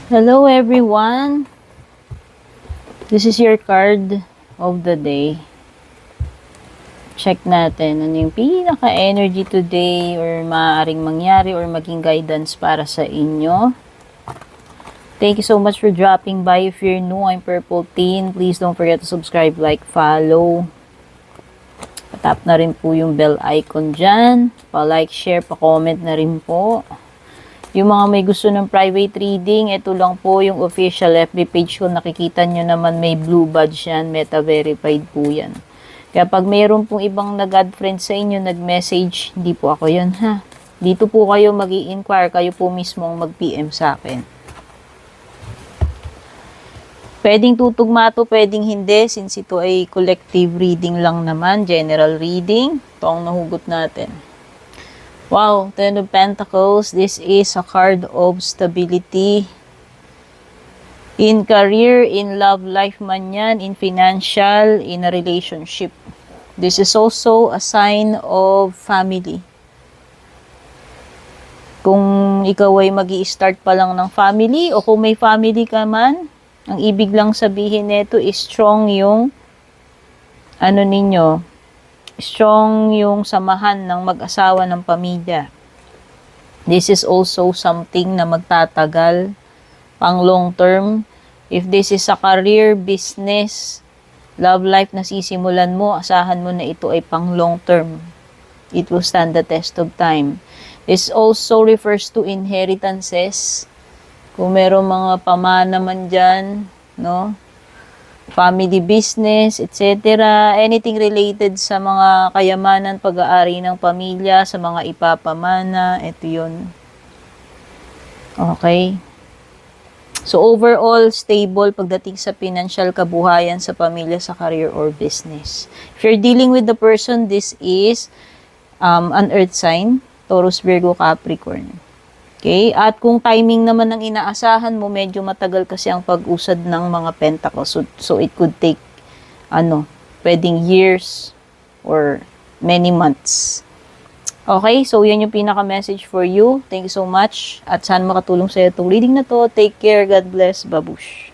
Hello everyone. This is your card of the day. Check natin ano yung pinaka-energy today or maaaring mangyari or maging guidance para sa inyo. Thank you so much for dropping by. If you're new, I'm Purple Teen. Please don't forget to subscribe, like, follow. Tap na rin po yung bell icon dyan. Pa-like, share, pa-comment na rin po. Yung mga may gusto ng private reading, ito lang po yung official FB page ko. Nakikita nyo naman may blue badge yan. Meta verified po yan. Kaya pag mayroon pong ibang nag-add friend sa inyo, nag-message, hindi po ako yun ha. Dito po kayo mag-i-inquire, kayo po mismo ang mag-PM sa akin. Pwedeng tutugma to, pwedeng hindi, since ito ay collective reading lang naman, general reading. Ito ang nahugot natin. Wow, Ten of Pentacles, this is a card of stability. In career, in love life man yan, in financial, in a relationship. This is also a sign of family. Kung ikaw ay magi-start pa lang ng family, o kung may family ka man, ang ibig lang sabihin nito is strong yung strong yung samahan ng mag-asawa ng pamilya. This is also something na magtatagal pang long term. If this is a career, business, love life na sisimulan mo, asahan mo na ito ay pang long term. It will stand the test of time. This also refers to inheritances. Kung merong mga pamana man dyan, no? Family business, etc. Anything related sa mga kayamanan, pag-aari ng pamilya, sa mga ipapamana, ito yun. Okay. So, overall, stable pagdating sa financial kabuhayan sa pamilya, sa career, or business. If you're dealing with the person, this is an earth sign, Taurus, Virgo, Capricorn. Okay? At kung timing naman ng inaasahan mo, medyo matagal kasi ang pag-usad ng mga pentacles. So it could take, pwedeng years or many months. Okay? So, yan yung pinaka-message for you. Thank you so much. At saan makatulong sa'yo itong reading na to. Take care. God bless. Babush.